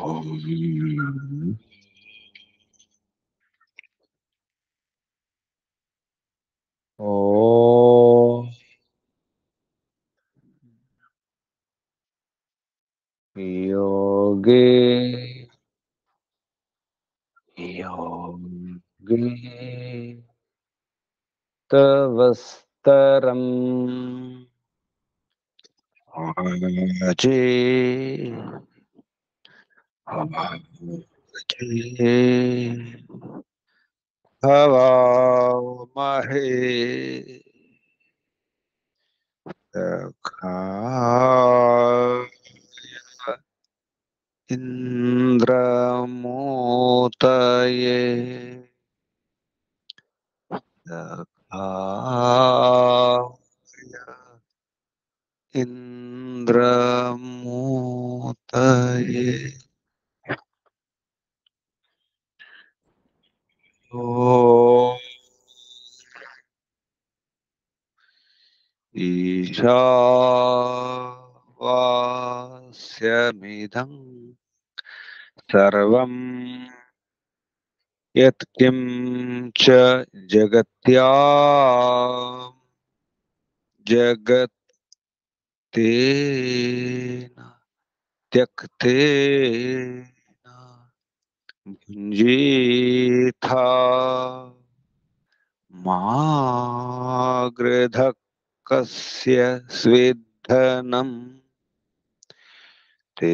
ओ योगे योगे तवस्तरम् अजे अजे हवामहे सखाय इन्द्रमोतये सखाय इन्द्रमोतये ॐ ईशावास्यमिदं सर्वं यत्किञ्च जगत्यां जगत्तेन त्यक्तेन भुञ्जीथा मा गृधक्कस्य स्विद्धनं ते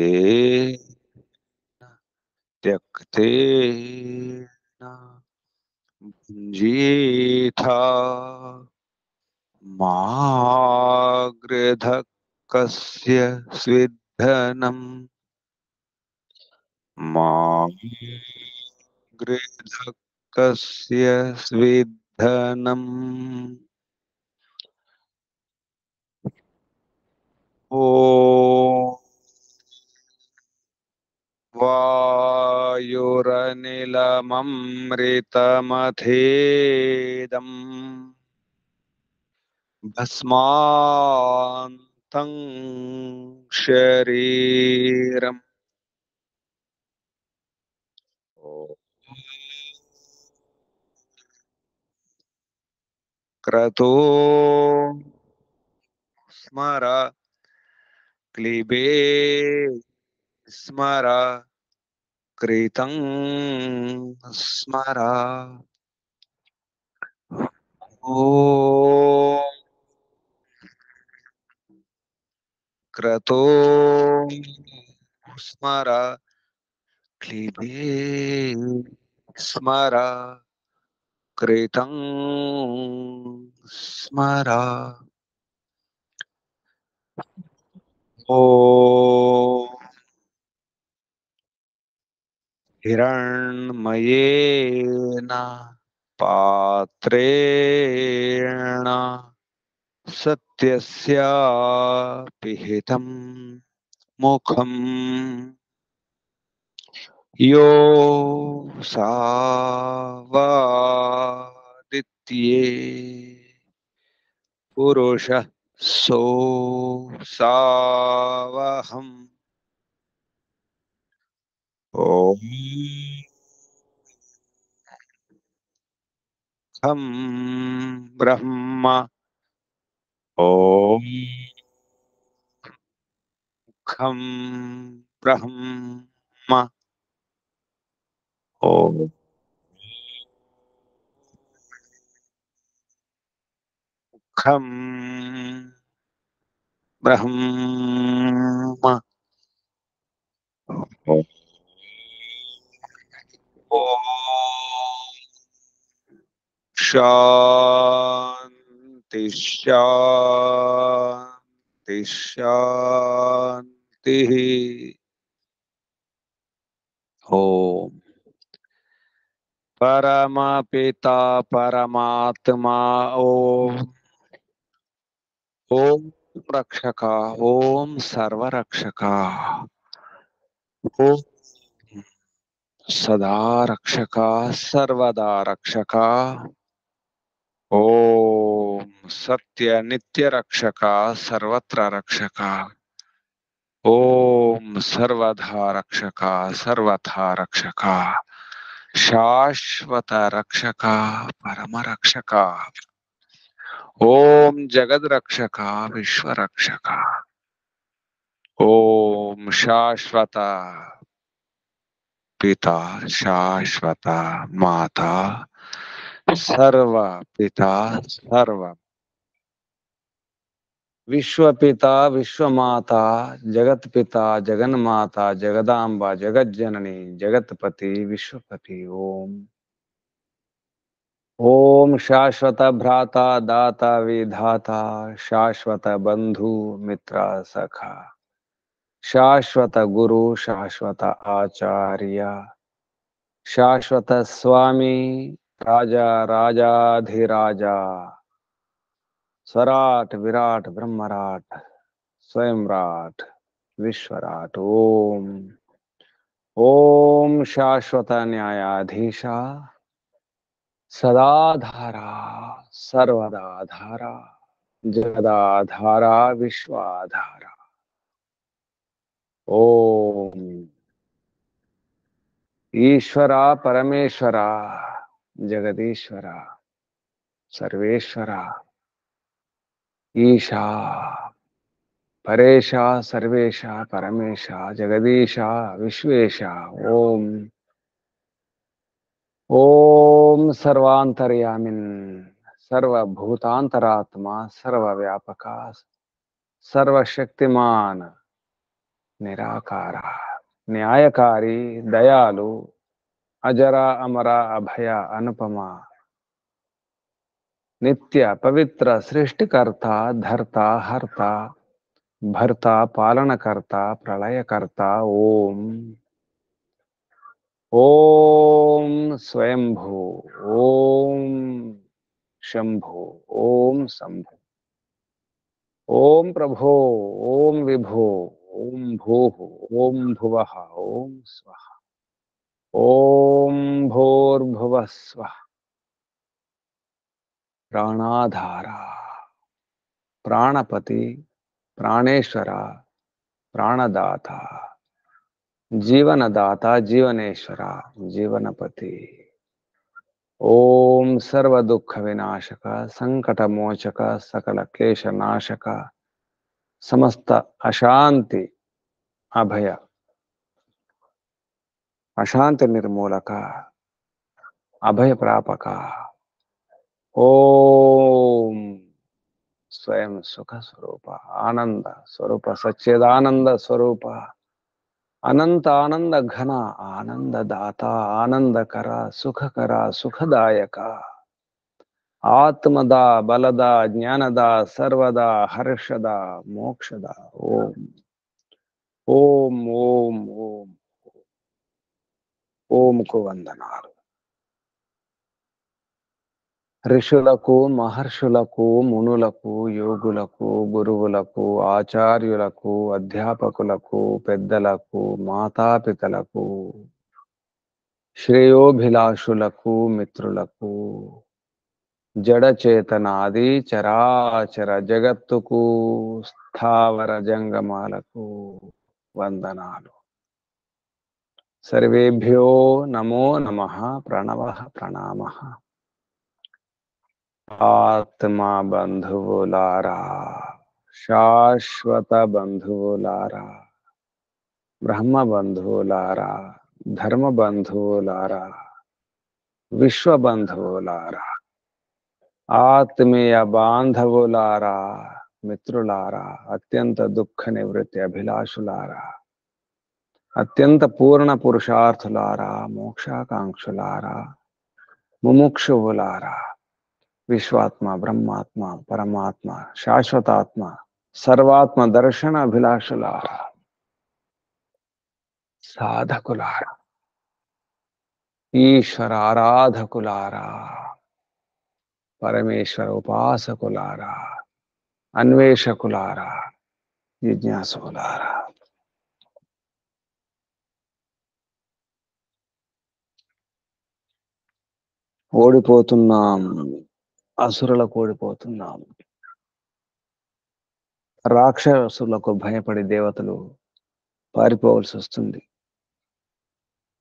त्यक्तेन भुञ्जीथा मा गृधक्कस्य स्विद्धनं मा गृधक्कस्य स्विद्धनम् ॐ वायुरनिलममृतमथेदम् भस्मान्तं शरीरम् क्रतो स्मर क्लिबे स्मर कृतं स्मर ॐ क्रतो स्मर क्लिबे स्मर कृतं स्मर ॐ हिरण्मयेन पात्रेण सत्यस्य पिहितं मुखम् यो सावादित्ये पुरुषः सो सावहम् ॐ खं ब्रह्म ॐ खं ब्रह्म ॐ खं ब्रह्म ॐ शान्ति शान्ति शान्तिः ॐ परमपिता परमात्मा ॐ ॐ रक्षका ॐ सर्वरक्षका ॐ सदा रक्षका सर्वदा रक्षका ॐ सत्य नित्य रक्षका सर्वत्र रक्षका ओम सर्वधा रक्षका सर्वथा रक्षका शाश्वत रक्षका परम रक्षका ओम जगद रक्षका विश्व रक्षका ओम शाश्वत पिता शाश्वत माता सर्व पिता सर्व विश्व पिता विश्व माता जगत पिता जगन माता जगदांबा जगत जननी जगतपति विश्वपति ओम ओम शाश्वत भ्राता दाता विधाता शाश्वत बंधु मित्र सखा शाश्वत गुरु शाश्वत आचार्य शाश्वत स्वामी राजा राजाधिराजा स्वराट विराट ब्रह्मराट स्वयंराट विश्वराट ओम ओम शाश्वत न्यायाधीशा सदाधारा सर्वदाधारा जगदाधारा विश्वाधारा ओम ईश्वरा परमेश्वरा जगदीश्वरा सर्वेश्वरा ईशा परेशा सर्वेशा परमेशा जगदीशा विश्वेशा ओम ओम सर्वांतर्यामिन सर्वभूतांतरात्मा सर्वव्यापका सर्वशक्तिमान निराकारा न्यायकारी दयालु अजरा अमरा अभय अनुपमा नित्य पवित्र सृष्टिकर्ता धर्ता हर्ता भर्ता पालनकर्ता प्रलयकर्ता ओम ओम स्वयंभू ओम शंभो ओम शंभो ओम प्रभो ओम विभो ओम भूः ओम भुवः ओम स्वः ओम भूर्भुवः स्वः प्राणाधारा प्राणपति प्राणेश्वरा प्राणदाता जीवनदाता जीवनेश्वरा जीवनपति ओम सर्व दुख विनाशक संकट मोचक सकल क्लेश नाशक समस्त अशांति अभय अशांति निर्मूलक अभय प्रापक ओम स्वयं सुख स्वरूप आनंद स्वरूप सच्चिदानंद स्वरूप अनंत आनंद घन आनंद दाता आनंद करा सुखदायक आत्मदा बलदा ज्ञानदा सर्वदा हर्षदा मोक्षदा ओम ओम ओम ओम ओम को వందనాలు ఋషులకు మహర్షులకు మునులకు యోగులకు గురువులకు ఆచార్యులకు అధ్యాపకులకు పెద్దలకు మాతాపితలకు శ్రేయోభిలాషులకు మిత్రులకు జడచేతనాది చరాచర జగత్తుకు స్థావర జంగమాలకు వందనాలు సర్వేభ్యో నమో నమః ప్రణవః ప్రణామః ఆత్మ బంధువులారా శాశ్వత బంధువులారా బ్రహ్మ బంధువులారా ధర్మ బంధువులారా విశ్వ బంధువులారా ఆత్మీయ బాంధవులారా మిత్రులారా అత్యంత దుఃఖ నివృత్తి అభిలాషులారా అత్యంత పూర్ణ పురుషార్థులారా మోక్షాకాంక్షులారా ముముక్షువులారా విశ్వాత్మ బ్రహ్మాత్మ పరమాత్మ శాశ్వతాత్మ సర్వాత్మ దర్శన అభిలాషులారా సాధకులారా ఈశ్వర ఆరాధకులారా పరమేశ్వర ఉపాసకులారా అన్వేషకులారా జిజ్ఞాసులారా ఓడిపోతున్నాం అసురులకు ఓడిపోతున్నాం రాక్షసులకు భయపడి దేవతలు పారిపోవాల్సి వస్తుంది.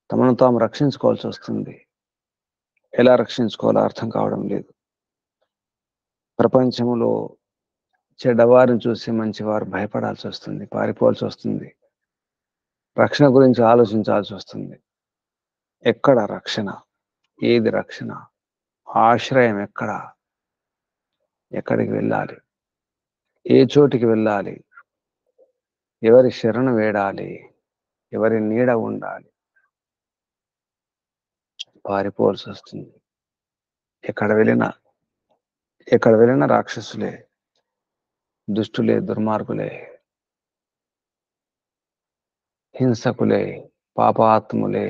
తమను తాము రక్షించుకోవాల్సి వస్తుంది. ఎలా రక్షించుకోవాలో అర్థం కావడం లేదు. ప్రపంచంలో చెడ్డవారిని చూసి మంచివారు భయపడాల్సి వస్తుంది, పారిపోవాల్సి వస్తుంది. రక్షణ గురించి ఆలోచించాల్సి వస్తుంది. ఎక్కడ రక్షణ? ఏది రక్షణ? ఆశ్రయం ఎక్కడ? ఎక్కడికి వెళ్ళాలి? ఏ చోటికి వెళ్ళాలి? ఎవరి శరణు వేడాలి? ఎవరి నీడ ఉండాలి? పారిపోవాల్సి వస్తుంది. ఎక్కడ వెళ్ళినా రాక్షసులే, దుష్టులే, దుర్మార్గులే, హింసకులే, పాపాత్ములే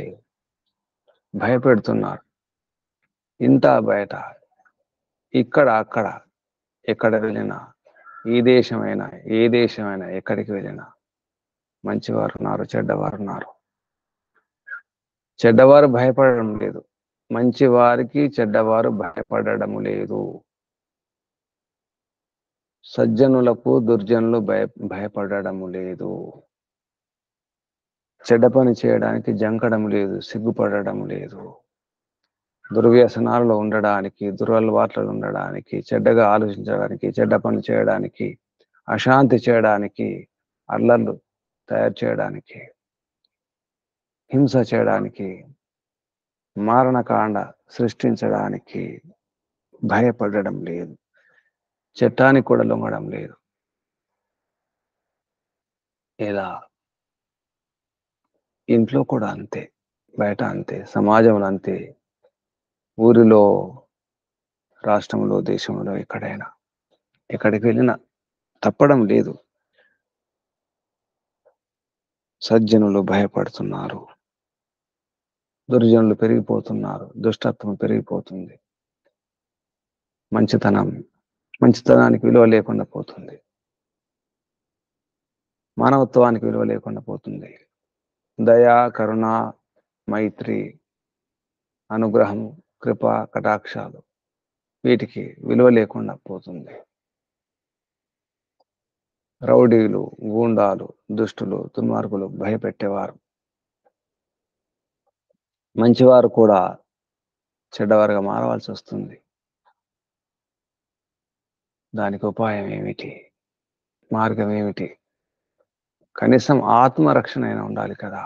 భయపెడుతున్నారు. ఇంత బయట, ఇక్కడ అక్కడ, ఎక్కడ వెళ్ళినా, ఈ దేశమైనా ఏ దేశమైనా ఎక్కడికి వెళ్ళినా మంచివారు ఉన్నారు, చెడ్డవారు ఉన్నారు. చెడ్డవారు భయపడడం లేదు, మంచివారికి చెడ్డవారు భయపడడం లేదు. సజ్జనులకు దుర్జనులు భయపడడం లేదు. చెడ్డ పని చేయడానికి జంకడం లేదు, సిగ్గుపడడం లేదు. దుర్వ్యసనాలలో ఉండడానికి, దురలవాట్లలో ఉండడానికి, చెడ్డగా ఆలోచించడానికి, చెడ్డ పని చేయడానికి, అశాంతి చేయడానికి, అల్లర్లు తయారు చేయడానికి, హింస చేయడానికి, మారణకాండ సృష్టించడానికి భయపడడం లేదు. చట్టానికి కూడా లొంగడం లేదు. ఇలా ఇంట్లో కూడా అంతే, బయట అంతే, సమాజంలో అంతే, ఊరిలో, రాష్ట్రంలో, దేశంలో, ఎక్కడైనా ఎక్కడికి వెళ్ళినా తప్పడం లేదు. సజ్జనులు భయపడుతున్నారు, దుర్జనులు పెరిగిపోతున్నారు, దుష్టత్వం పెరిగిపోతుంది, మంచితనానికి విలువ లేకుండా పోతుంది, మానవత్వానికి విలువ లేకుండా పోతుంది. దయ, కరుణ, మైత్రి, అనుగ్రహం, కృప, కటాక్షాలు, వీటికి విలువ లేకుండా పోతుంది. రౌడీలు, గూండాలు, దుష్టులు, దుర్మార్గులు భయపెట్టేవారు. మంచివారు కూడా చెడ్డవారుగా మారవలసి వస్తుంది. దానికి ఉపాయం ఏమిటి? మార్గం ఏమిటి? కనీసం ఆత్మరక్షణ అయినా ఉండాలి కదా.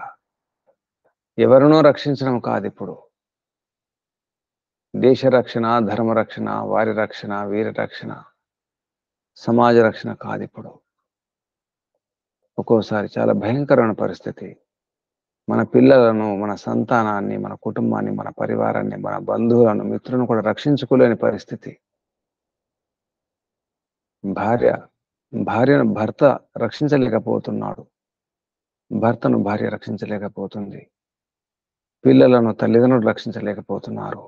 ఎవరినో రక్షించడం కాదు ఇప్పుడు. దేశ రక్షణ, ధర్మ రక్షణ, వారి రక్షణ, వీరి రక్షణ, సమాజ రక్షణ కాదు ఇప్పుడు. ఒక్కోసారి చాలా భయంకరమైన పరిస్థితి. మన పిల్లలను, మన సంతానాన్ని, మన కుటుంబాన్ని, మన పరివారాన్ని, మన బంధువులను, మిత్రులను కూడా రక్షించుకోలేని పరిస్థితి. భార్యను భర్త రక్షించలేకపోతున్నాడు, భర్తను భార్య రక్షించలేకపోతుంది, పిల్లలను తల్లిదండ్రులు రక్షించలేకపోతున్నారు,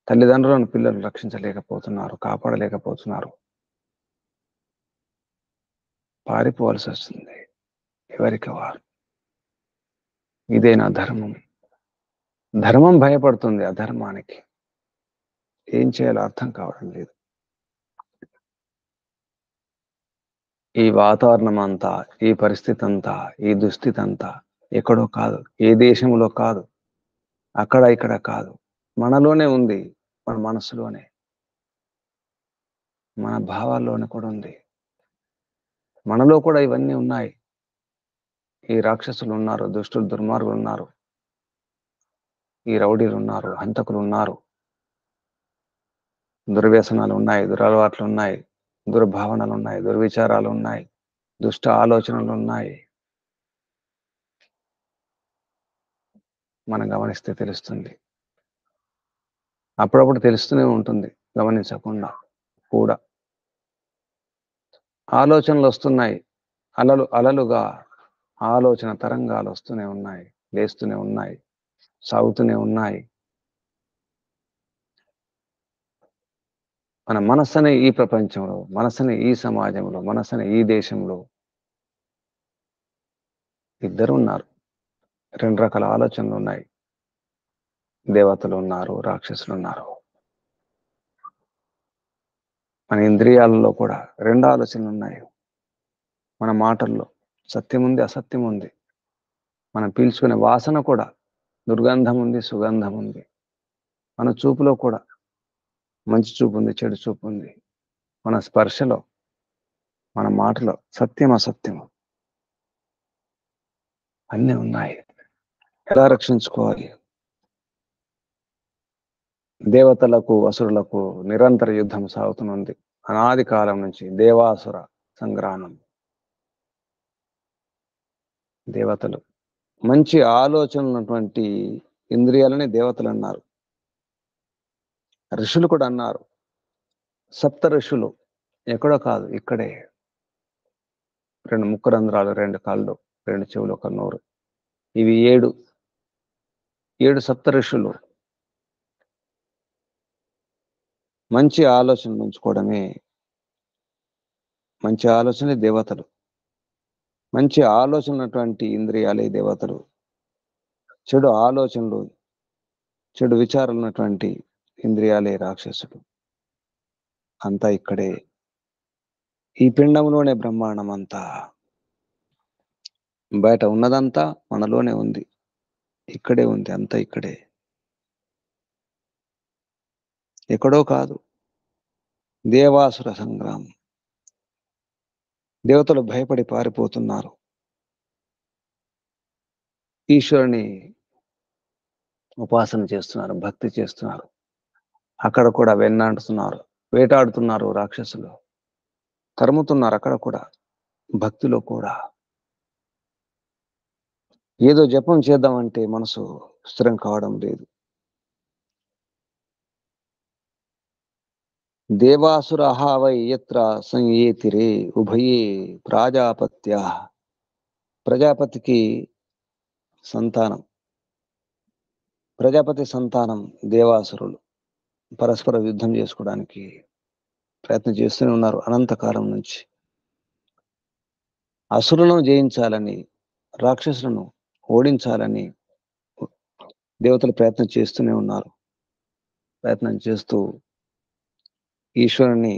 తల్లిదండ్రులను పిల్లలు రక్షించలేకపోతున్నారు, కాపాడలేకపోతున్నారు. పారిపోవాల్సి వస్తుంది ఎవరికి వారు. ఇదేనా ధర్మం? ధర్మం భయపడుతుంది అధర్మానికి. ఏం చేయాలో అర్థం కావడం లేదు. ఈ వాతావరణం అంతా, ఈ పరిస్థితి అంతా, ఈ దుస్థితి అంతా ఎక్కడో కాదు, ఏ దేశంలో కాదు, అక్కడ ఇక్కడ కాదు, మనలోనే ఉంది, మన మనసులోనే, మన భావాల్లోనే కూడా ఉంది. మనలో కూడా ఇవన్నీ ఉన్నాయి. ఈ రాక్షసులు ఉన్నారు, దుష్టులు, దుర్మార్గులు ఉన్నారు, ఈ రౌడీలు ఉన్నారు, హంతకులు ఉన్నారు, దుర్వ్యసనాలు ఉన్నాయి, దురలవాట్లు ఉన్నాయి, దుర్భావనలు ఉన్నాయి, దుర్విచారాలు ఉన్నాయి, దుష్ట ఆలోచనలు ఉన్నాయి. మనం గమనిస్తే తెలుస్తుంది. అప్పుడప్పుడు తెలుస్తూనే ఉంటుంది, గమనించకుండా కూడా. ఆలోచనలు వస్తున్నాయి, అలలుగా ఆలోచన తరంగాలు వస్తూనే ఉన్నాయి, లేస్తూనే ఉన్నాయి, సాగుతూనే ఉన్నాయి. మన మనస్సునే ఈ ప్రపంచంలో, మనస్సునే ఈ సమాజంలో, మనస్సునే ఈ దేశంలో ఇద్దరు ఉన్నారు. రెండు రకాల ఆలోచనలు ఉన్నాయి. దేవతలు ఉన్నారు, రాక్షసులు ఉన్నారు. మన ఇంద్రియాలలో కూడా రెండు ఆలోచనలు ఉన్నాయి. మన మాటల్లో సత్యం ఉంది, అసత్యం ఉంది. మనం పీల్చుకునే వాసన కూడా దుర్గంధం ఉంది, సుగంధం ఉంది. మన చూపులో కూడా మంచి చూపు ఉంది, చెడు చూపు ఉంది. మన స్పర్శలో, మన మాటలో సత్యం, అసత్యము అన్నీ ఉన్నాయి. ఎలా రక్షించుకోవాలి? దేవతలకు, అసురులకు నిరంతర యుద్ధం సాగుతున్నది. అనాది కాలం నుంచి దేవాసుర సంగ్రామం. దేవతలు మంచి ఆలోచన ఉన్నటువంటి ఇంద్రియాలని దేవతలు అన్నారు. ఋషులు కూడా అన్నారు. సప్త ఋషులు ఎక్కడో కాదు, ఇక్కడే. 2 ముక్కు రంధ్రాలు, 2 కళ్ళు, 2 చెవులు, 1 నోరు. ఇవి 7 సప్త ఋషులు. మంచి ఆలోచనలు ఉంచుకోవడమే. మంచి ఆలోచనలే దేవతలు. మంచి ఆలోచన ఉన్నటువంటి ఇంద్రియాలే దేవతలు. చెడు ఆలోచనలు, చెడు విచారాలు ఉన్నటువంటి ఇంద్రియాలే రాక్షసుడు. అంతా ఇక్కడే. ఈ పిండంలోనే బ్రహ్మాండం అంతా. బయట ఉన్నదంతా మనలోనే ఉంది. ఇక్కడే ఉంది, అంతా ఇక్కడే. ఎక్కడో కాదు. దేవాసుర సంగ్రామం. దేవతలు భయపడి పారిపోతున్నారు. ఈశ్వరుని ఉపాసన చేస్తున్నారు, భక్తి చేస్తున్నారు. అక్కడ కూడా వెన్నాడుతున్నారు, వేటాడుతున్నారు రాక్షసులు. తరుముతున్నారు అక్కడ కూడా, భక్తిలో కూడా. ఏదో జపం చేద్దామంటే మనసు స్థిరం కావడం లేదు. దేవాసురః వై యత్ర సంయేతిరే ఉభయే ప్రాజాపత్యః. ప్రజాపతికి సంతానం, ప్రజాపతి సంతానం దేవాసురులు. పరస్పర యుద్ధం చేసుకోవడానికి ప్రయత్నం చేస్తూనే ఉన్నారు అనంతకాలం నుంచి. అసురులను జయించాలని, రాక్షసులను ఓడించాలని దేవతలు ప్రయత్నం చేస్తూనే ఉన్నారు. ప్రయత్నం చేస్తూ ఈశ్వరుని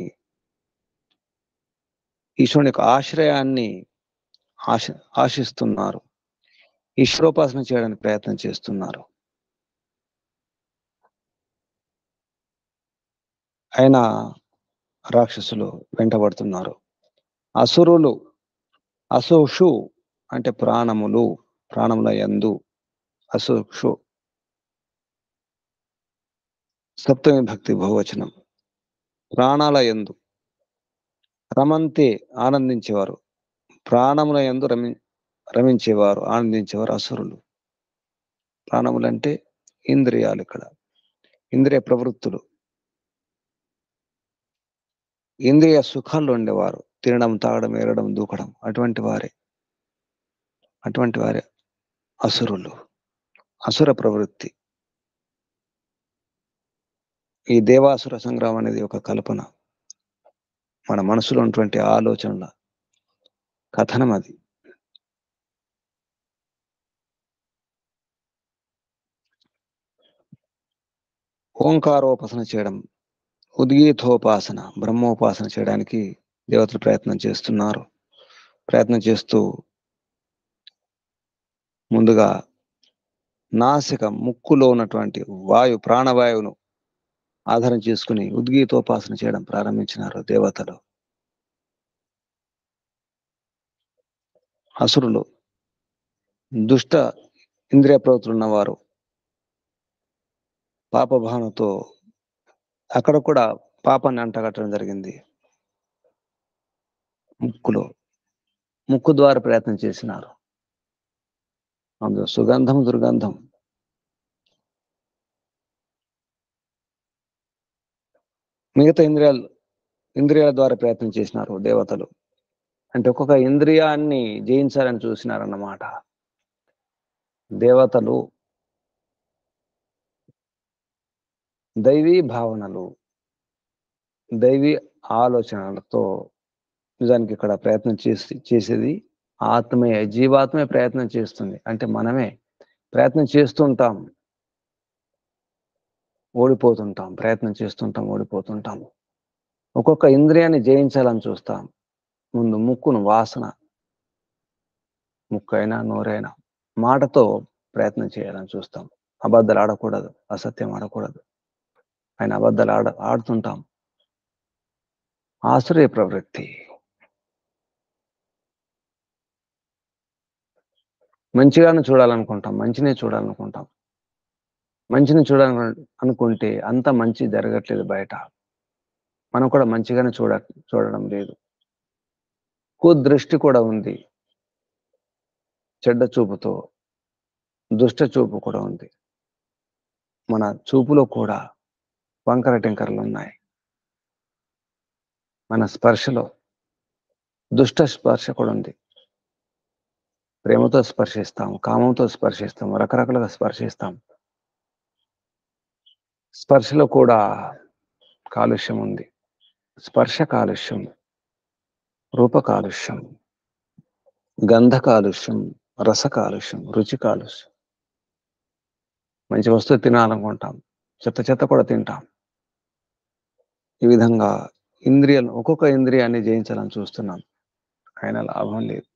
యొక్క ఆశ్రయాన్ని ఆశిస్తున్నారు. ఈశ్వరోపాసన చేయడానికి ప్రయత్నం చేస్తున్నారు. అయినా రాక్షసులు వెంటబడుతున్నారు. అసురులు, అసుషు అంటే ప్రాణములు, ప్రాణముల యందు. అసుషు సప్తమి భక్తి బహువచనం. ప్రాణాల యందు. రమంతే ఆనందించేవారు, ప్రాణముల యందు రమించేవారు, ఆనందించేవారు అసురులు. ప్రాణములంటే ఇంద్రియాలు. ఇక్కడ ఇంద్రియ ప్రవృత్తులు, ఇంద్రియ సుఖాల్లో ఉండేవారు. తినడం, తాగడం, ఎరడం, దూకడం, అటువంటి వారే అసురులు. అసుర ప్రవృత్తి. ఈ దేవాసుర సంగ్రామం అనేది ఒక కల్పన, మన మనసులో ఉన్నటువంటి ఆలోచనల కథనం అది. ఓంకారోపాసన చేయడం, ఉద్గీతోపాసన, బ్రహ్మోపాసన చేయడానికి దేవతలు ప్రయత్నం చేస్తున్నారు. ప్రయత్నం చేస్తూ ముందుగా నాసిక, ముక్కులో ఉన్నటువంటి ప్రాణవాయువును ఆధారం చేసుకుని ఉద్గీతోపాసన చేయడం ప్రారంభించినారు దేవతలు. అసురులు, దుష్ట ఇంద్రియ ప్రవృత్తులు ఉన్నవారు పాపభావనతో అక్కడ కూడా పాపాన్ని అంటగట్టడం జరిగింది. ముక్కు ద్వారా ప్రయత్నం చేసినారు. అందులో సుగంధం, దుర్గంధం. మిగతా ఇంద్రియాల ద్వారా ప్రయత్నం చేసినారు దేవతలు. అంటే ఒక్కొక్క ఇంద్రియాన్ని జయించాలని చూసినారన్నమాట దేవతలు. దైవీ భావనలు, దైవీ ఆలోచనలతో నిజానికి ఇక్కడ ప్రయత్నం చేసేది ఆత్మయే, జీవాత్మే ప్రయత్నం చేస్తుంది. అంటే మనమే ప్రయత్నం చేస్తుంటాం, ఓడిపోతుంటాం. ప్రయత్నం చేస్తుంటాం, ఓడిపోతుంటాం. ఒక్కొక్క ఇంద్రియాన్ని జయించాలని చూస్తాం. ముందు ముక్కును, వాసన, ముక్కైనా నోరైనా మాటతో ప్రయత్నం చేయాలని చూస్తాం. అబద్ధాలు ఆడకూడదు, అసత్యం ఆడకూడదు. ఆయన అబద్ధాలు ఆడుతుంటాం. ఆశ్రయ ప్రవృత్తి. మంచిగానే చూడాలనుకుంటాం, మంచినే చూడాలనుకుంటాం. మంచిని అనుకుంటే అంత మంచి జరగట్లేదు బయట. మనం కూడా మంచిగానే చూడడం లేదు. కుదృష్టి కూడా ఉంది. చెడ్డ చూపుతో దుష్ట చూపు కూడా ఉంది. మన చూపులో కూడా వంకర టింకరలు ఉన్నాయి. మన స్పర్శలో దుష్ట స్పర్శ కూడా ఉంది. ప్రేమతో స్పర్శిస్తాం, కామంతో స్పర్శిస్తాం, రకరకాలుగా స్పర్శిస్తాం. స్పర్శలో కూడా కాలుష్యం ఉంది. స్పర్శ కాలుష్యం, రూప కాలుష్యం, గంధ కాలుష్యం, రస కాలుష్యం, రుచి కాలుష్యం. మంచి వస్తువు తినాలనుకుంటాం, చెత్త కూడా తింటాం. ఈ విధంగా ఒక్కొక్క ఇంద్రియాన్ని జయించాలని చూస్తున్నాం. అయినా లాభం లేదు.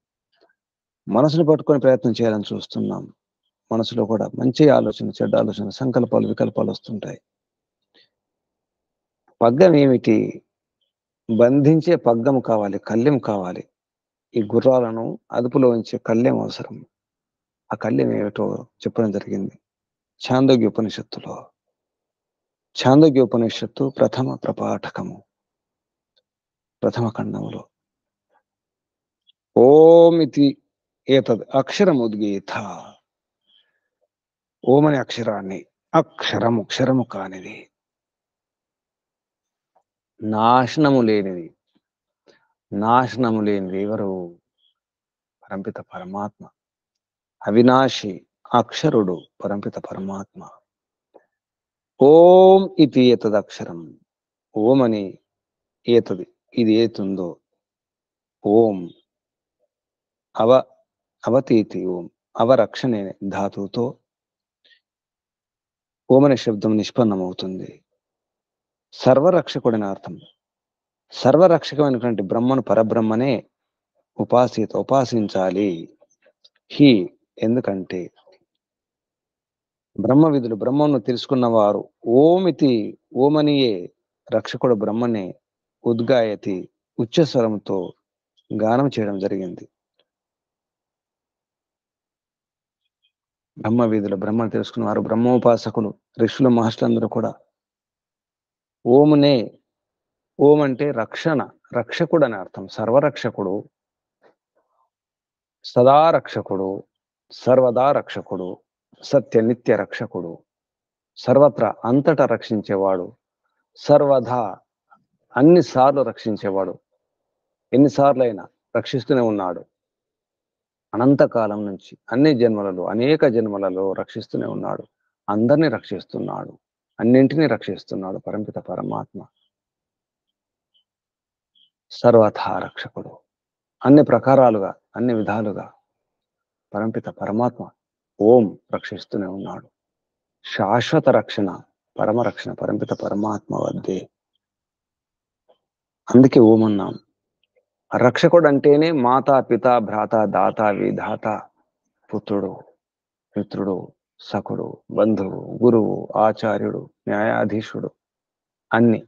మనసును పట్టుకొని ప్రయత్నం చేయాలని చూస్తున్నాం. మనసులో కూడా మంచి ఆలోచన, చెడ్డ ఆలోచన, సంకల్పాలు, వికల్పాలు వస్తుంటాయి. పగ్గం ఏమిటి? బంధించే పగ్గం కావాలి, కళ్ళెం కావాలి. ఈ గుర్రాలను అదుపులో ఉంచే కళ్ళెం అవసరం. ఆ కళ్ళెం ఏమిటో చెప్పడం జరిగింది ఛాందోగ్య ఉపనిషత్తులో. ఛాందోగ్య ఉపనిషత్తు ప్రథమ ప్రపాఠకము, ప్రథమ ఖండములో ఓమితి ఏతద్ అక్షరముద్గీత. ఓం అనే అక్షరాన్ని, అక్షరము కానిది, నాశనము లేనిది ఎవరు? పరంపిత పరమాత్మ. అవినాశి అక్షరుడు పరంపిత పరమాత్మ. ఓం ఇది ఏతద్ అక్షరం. ఓం అని ఏతది, ఇది ఏతుందో ఓం అవతీతి ఓం, అవరక్షణే ధాతువుతో ఓం అనే శబ్దం నిష్పన్నమవుతుంది. సర్వరక్షకుడని అర్థం. సర్వరక్షకమైనటువంటి బ్రహ్మను, పరబ్రహ్మనే ఉపాసించాలి. ఎందుకంటే బ్రహ్మ విధులు, బ్రహ్మను తెలుసుకున్నవారు ఓమితి, ఓమనియే రక్షకుడు బ్రహ్మనే ఉద్గాయతి, ఉచ్చస్వరంతో గానం చేయడం జరిగింది. బ్రహ్మ వీధులు, బ్రహ్మను తెలుసుకున్నవారు, బ్రహ్మోపాసకులు, ఋషులు, మహర్షులందరూ కూడా ఓమునే, ఓం అంటే రక్షణ, రక్షకుడు అని అర్థం. సర్వరక్షకుడు, సదా రక్షకుడు, సర్వదా రక్షకుడు, సత్య నిత్య రక్షకుడు, సర్వత్రా అంతటా రక్షించేవాడు, సర్వదా అన్నిసార్లు రక్షించేవాడు, ఎన్నిసార్లైనా రక్షిస్తూనే ఉన్నాడు. అనంతకాలం నుంచి అన్ని జన్మలలో, అనేక జన్మలలో రక్షిస్తూనే ఉన్నాడు. అందరినీ రక్షిస్తున్నాడు, అన్నింటినీ రక్షిస్తున్నాడు పరంపిత పరమాత్మ. సర్వథా రక్షకుడు, అన్ని ప్రకారాలుగా, అన్ని విధాలుగా పరంపిత పరమాత్మ ఓం రక్షిస్తూనే ఉన్నాడు. శాశ్వత రక్షణ, పరమరక్షణ పరంపిత పరమాత్మ వద్దే. అందుకే ఓం అన్నాం. రక్షకుడు అంటేనే మాతా, పిత, భ్రాత, దాత, విధాత, పుత్రుడు, మిత్రుడు, సఖుడు, బంధువు, గురువు, ఆచార్యుడు, న్యాయాధీశుడు, అన్ని.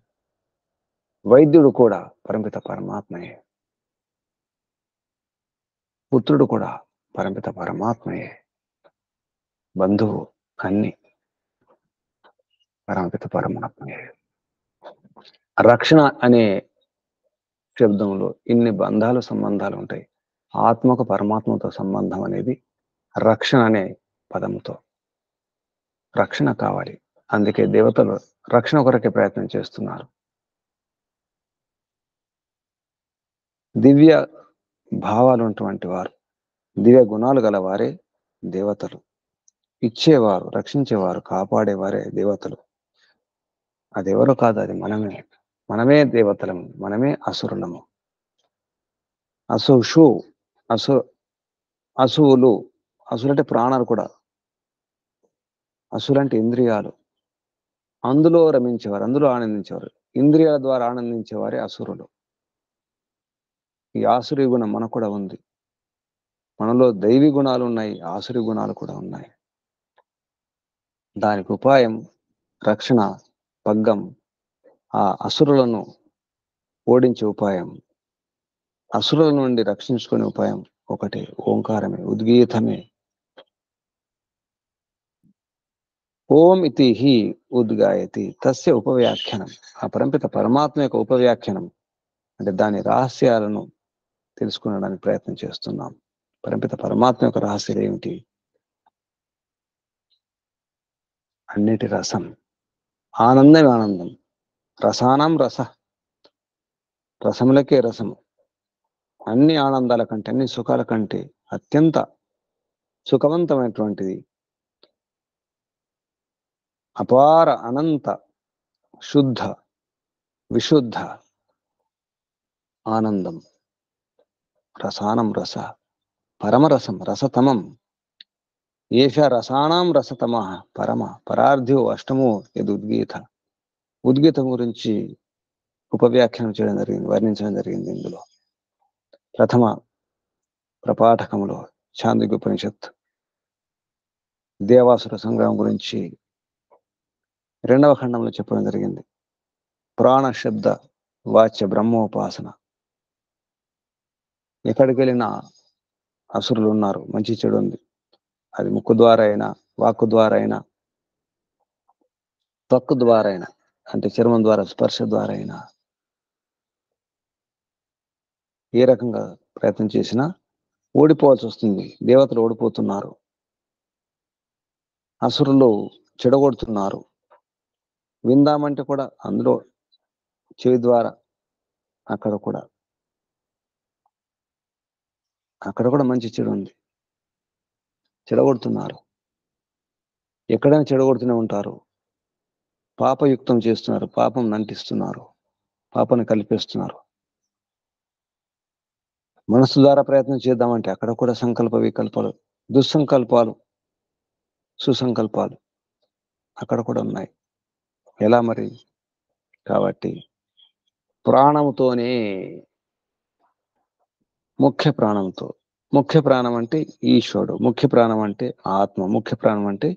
వైద్యుడు కూడా పరంపిత పరమాత్మయే. పుత్రుడు కూడా పరంపిత పరమాత్మయే. బంధువు, అన్ని పరమపిత పరమాత్మయే. రక్షణ అనే శబ్దంలో ఇన్ని బంధాలు, సంబంధాలు ఉంటాయి. ఆత్మకు పరమాత్మతో సంబంధం అనేది రక్షణ అనే పదంతో. రక్షణ కావాలి, అందుకే దేవతలు రక్షణ కొరకే ప్రయత్నం చేస్తున్నారు. దివ్య భావాలు ఉన్నటువంటి వారు, దివ్య గుణాలు గలవారే దేవతలు. ఇచ్చేవారు, రక్షించేవారు, కాపాడేవారే దేవతలు. అదెవరో కాదు, అది మనమే దేవతలము, మనమే అసురులము. అసువులు, అసులంటే ప్రాణాలు కూడా. అసులంటే ఇంద్రియాలు, అందులో రమించేవారు, అందులో ఆనందించేవారు. ఇంద్రియాల ద్వారా ఆనందించేవారే అసురులు. ఈ ఆసురీ గుణం మనకు కూడా ఉంది. మనలో దైవీ గుణాలు ఉన్నాయి, ఆసురి గుణాలు కూడా ఉన్నాయి. దానికి ఉపాయం, రక్షణ, పగ్గం, ఆ అసురులను ఓడించే ఉపాయం, అసురుల నుండి రక్షించుకునే ఉపాయం ఒకటి, ఓంకారమే, ఉద్గీతమే. ఓం ఇతి హి ఉద్గాయతి తస్య ఉపవ్యాఖ్యానం. ఆ పరంపిత పరమాత్మ యొక్క ఉపవ్యాఖ్యానం అంటే దాని రహస్యాలను తెలుసుకునడానికి ప్రయత్నం చేస్తున్నాం. పరంపిత పరమాత్మ యొక్క రహస్యాలు ఏమిటి? అన్నిటి రసం, ఆనందమే ఆనందం, రసానాం రస, రసములకే రసము. అన్ని ఆనందాల కంటే, అన్ని సుఖాల కంటే అత్యంత సుఖవంతమైనటువంటిది, అపార అనంత శుద్ధ విశుద్ధ ఆనందం. రసానం రస, పరమరసం, రసతమం. ఏష రసానాం రసతమ పరమ పరార్థ్యో అష్టమో యద్ ఉద్గీత. ఉద్గీతం గురించి ఉపవ్యాఖ్యానం చేయడం జరిగింది, వర్ణించడం జరిగింది. ఇందులో ప్రథమ ప్రపాఠకంలో ఛాందోగ్యోపనిషత్ దేవాసుర సంగ్రామం గురించి రెండవ ఖండంలో చెప్పడం జరిగింది. ప్రాణ శబ్ద వాచ్య బ్రహ్మోపాసన. ఎక్కడికి వెళ్ళినా అసురులు ఉన్నారు, మంచి చెడు ఉంది. అది ముక్కు ద్వారా అయినా, వాక్కు ద్వారా అయినా, త్వక్కు ద్వారా అయినా, అంటే చర్మం ద్వారా, స్పర్శ ద్వారా అయినా, ఏ రకంగా ప్రయత్నం చేసినా ఓడిపోవాల్సి వస్తుంది. దేవతలు ఓడిపోతున్నారు, అసురులు చెడగొడుతున్నారు. విందామంటే కూడా అందులో చెవి ద్వారా అక్కడ కూడా మంచి చెడు ఉంది, చెడగొడుతున్నారు. ఎక్కడైనా చెడగొడుతూనే ఉంటారు. పాపయుక్తం చేస్తున్నారు, పాపం నంటిస్తున్నారు, పాపను కల్పిస్తున్నారు. మనసు ద్వారా ప్రయత్నం చేద్దామంటే అక్కడ కూడా సంకల్ప వికల్పాలు, దుస్సంకల్పాలు, సుసంకల్పాలు అక్కడ కూడా ఉన్నాయి. ఎలా మరి? కాబట్టి ప్రాణముతోనే, ముఖ్య ప్రాణంతో, ముఖ్య ప్రాణం అంటే ఈశ్వరుడు, ముఖ్య ప్రాణం అంటే ఆత్మ, ముఖ్య ప్రాణం అంటే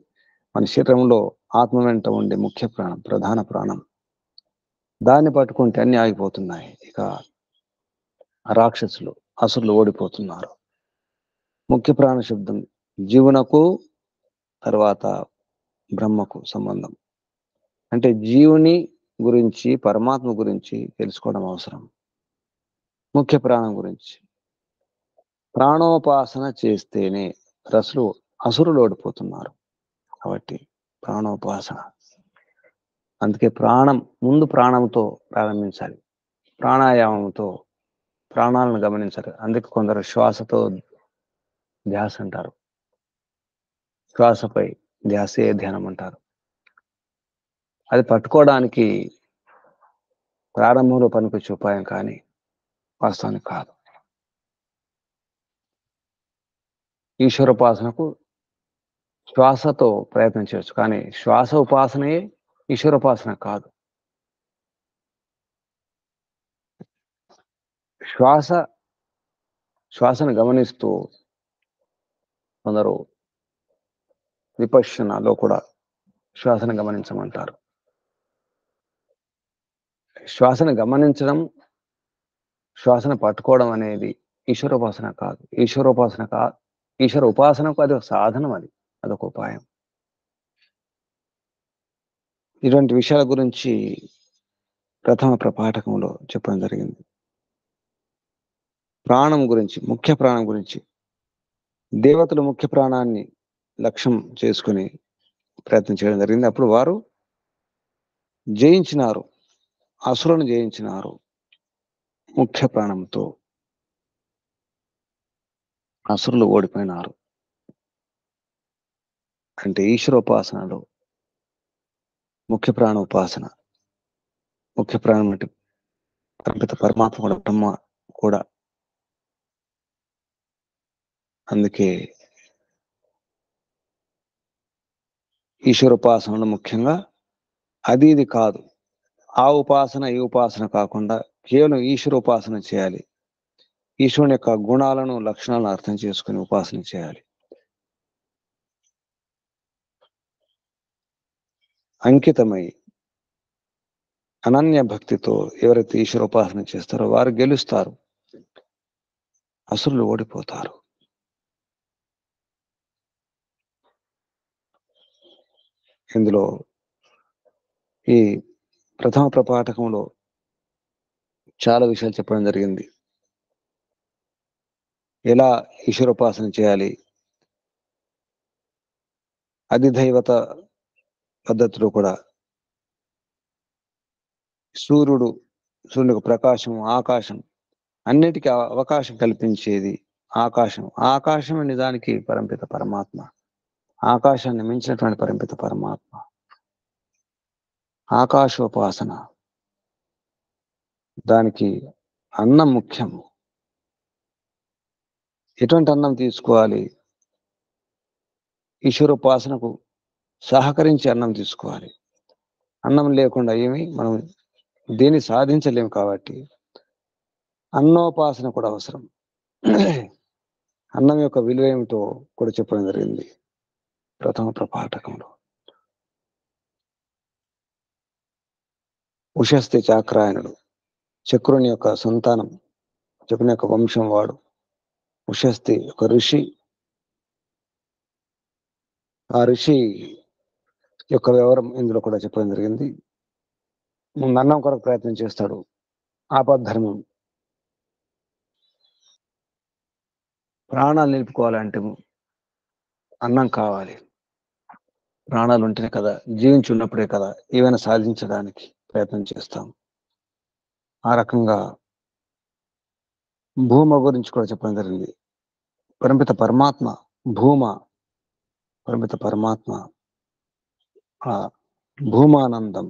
మన శరీరంలో ఆత్మ వెంట ఉండే ముఖ్య ప్రాణం, ప్రధాన ప్రాణం. దాన్ని పట్టుకుంటే అన్ని ఆగిపోతున్నాయి. ఇక రాక్షసులు, అసురులు ఓడిపోతున్నారు. ముఖ్య ప్రాణ శబ్దం జీవునకు, తర్వాత బ్రహ్మకు సంబంధం. అంటే జీవుని గురించి, పరమాత్మ గురించి తెలుసుకోవడం అవసరం. ముఖ్య ప్రాణం గురించి ప్రాణోపాసన చేస్తేనే అసురులు ఓడిపోతున్నారు. కాబట్టి ప్రాణోపాసన. అందుకే ముందు ప్రాణంతో ప్రారంభించాలి, ప్రాణాయామంతో ప్రాణాలను గమనించాలి. అందుకే కొందరు శ్వాసతో ధ్యాస అంటారు, శ్వాసపై ధ్యాసే ధ్యానం అంటారు. అది పట్టుకోవడానికి ప్రారంభంలో పనికొచ్చే ఉపాయం, కానీ వాస్తవానికి కాదు. ఈశ్వరోపాసనకు శ్వాసతో ప్రయత్నం చేయొచ్చు, కానీ శ్వాస ఉపాసనయే ఈశ్వరోపాసన కాదు. శ్వాసను గమనిస్తూ కొందరు విపశ్యనలో కూడా శ్వాసను గమనించమంటారు. శ్వాసను గమనించడం, శ్వాసను పట్టుకోవడం అనేది ఈశ్వరోపాసన కాదు. ఈశ్వర ఉపాసనకు అది ఒక సాధనం, అదొక ఉపాయం. ఇటువంటి విషయాల గురించి ప్రథమ ప్రపాఠకంలో చెప్పడం జరిగింది. ప్రాణం గురించి, ముఖ్య ప్రాణం గురించి దేవతలు ముఖ్య ప్రాణాన్ని లక్ష్యం చేసుకుని ప్రయత్నం చేయడం జరిగింది. అప్పుడు వారు జయించినారు, అసురులను జయించినారు. ముఖ్య ప్రాణంతో అసురులు ఓడిపోయినారు. అంటే ఈశ్వరోపాసనలో ముఖ్య ప్రాణ ఉపాసన, ముఖ్య ప్రాణం అంటే కల్పిత పరమాత్మ కూడా, బ్రహ్మ కూడా. అందుకే ఈశ్వరోపాసనలో ముఖ్యంగా అది ఇది కాదు, ఆ ఉపాసన ఈ ఉపాసన కాకుండా కేవలం ఈశ్వరోపాసన చేయాలి. ఈశ్వరుని యొక్క గుణాలను, లక్షణాలను అర్థం చేసుకుని ఉపాసన చేయాలి. అంకితమై అనన్య భక్తితో ఎవరైతే ఈశ్వర ఉపాసన చేస్తారో వారు గెలుస్తారు, అసురులు ఓడిపోతారు. ఇందులో ఈ ప్రథమ ప్రపాఠకంలో చాలా విషయాలు చెప్పడం జరిగింది. ఎలా ఈశ్వరోపాసన చేయాలి, అధిదైవత పద్ధతిలో కూడా సూర్యుని యొక్క ప్రకాశం, ఆకాశం అన్నిటికీ అవకాశం కల్పించేది ఆకాశం. ఆకాశమే నిజానికి పరంపిత పరమాత్మ. ఆకాశాన్ని మించినటువంటి పరంపిత పరమాత్మ. ఆకాశోపాసన, దానికి అన్నం ముఖ్యము. ఎటువంటి అన్నం తీసుకోవాలి? ఈశ్వరోపాసనకు సహకరించి అన్నం తీసుకోవాలి. అన్నం లేకుండా మనం దేన్ని సాధించలేము. కాబట్టి అన్నోపాసన కూడా అవసరం. అన్నం యొక్క విలువ ఏమిటో కూడా చెప్పడం జరిగింది ప్రథమ ప్రపాఠకంలో. ఉషస్థి చాక్రాయనుడు, చక్రుని యొక్క సంతానం, చక్రుని యొక్క వంశం వాడు. ఉషస్థి ఒక ఋషి. ఆ ఋషి యొక్క వివరం ఇందులో కూడా చెప్పడం జరిగింది. ముందు అన్నం కొరకు ప్రయత్నం చేస్తాడు. ఆపద్ధర్మం. ప్రాణాలు నిలుపుకోవాలంటే అన్నం కావాలి. ప్రాణాలు ఉంటేనే కదా, జీవించి ఉన్నప్పుడే కదా ఏవైనా సాధించడానికి ప్రయత్నం చేస్తాం. ఆ రకంగా భూమ గురించి కూడా చెప్పడం జరిగింది. పరంపిత పరమాత్మ భూమ, పరంపిత పరమాత్మ. ఆ భూమానందం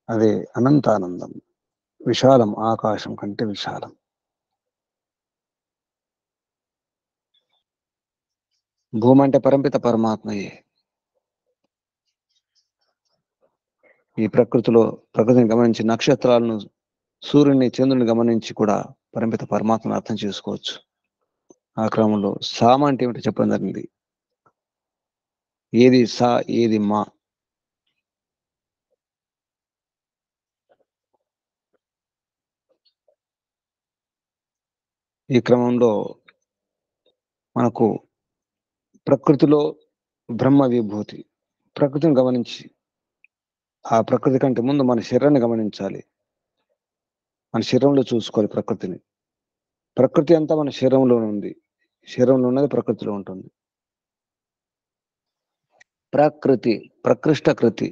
అదే అనంతానందం, విశాలం, ఆకాశం కంటే విశాలం. భూమి అంటే పరంపిత పరమాత్మయే. ఈ ప్రకృతిని గమనించి, నక్షత్రాలను, సూర్యుని, చంద్రుని గమనించి కూడా పరంపిత పరమాత్మను అర్థం చేసుకోవచ్చు. ఆ క్రమంలో సామ అంటే ఏమిటో చెప్పడం జరిగింది. ఏది సా, ఏది మా. ఈ క్రమంలో మనకు ప్రకృతిలో బ్రహ్మ విభూతి, ప్రకృతిని గమనించి, ఆ ప్రకృతి కంటే ముందు మన శరీరాన్ని గమనించాలి. మన శరీరంలో చూసుకోవాలి ప్రకృతిని. ప్రకృతి అంతా మన శరీరంలో ఉంది. శరీరంలో ఉన్నది ప్రకృతిలో ఉంటుంది. ప్రకృతి, ప్రకృష్ట కృతి,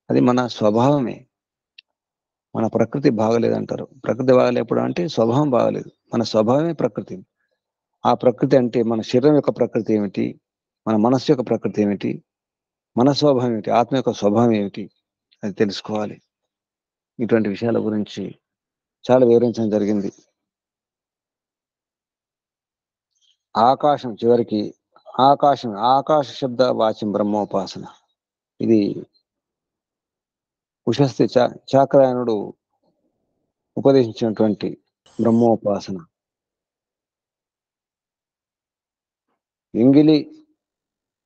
అది మన స్వభావమే. మన ప్రకృతి బాగలేదంటారు. ప్రకృతి బాగలేప్పుడు అంటే స్వభావం బాగలేదు. మన స్వభావమే ప్రకృతి. ఆ ప్రకృతి అంటే మన శరీరం యొక్క ప్రకృతి ఏమిటి, మన మనస్సు యొక్క ప్రకృతి ఏమిటి, మన స్వభావం ఏమిటి, ఆత్మ యొక్క స్వభావం ఏమిటి, అది తెలుసుకోవాలి. ఇటువంటి విషయాల గురించి చాలా వివరించడం జరిగింది. ఆకాశం చివరికి ఆకాశం, ఆకాశ శబ్ద వాచ్యం బ్రహ్మోపాసన. ఇది ఉషస్థి చాక్రాయనుడు ఉపదేశించినటువంటి బ్రహ్మోపాసన. ఎంగిలి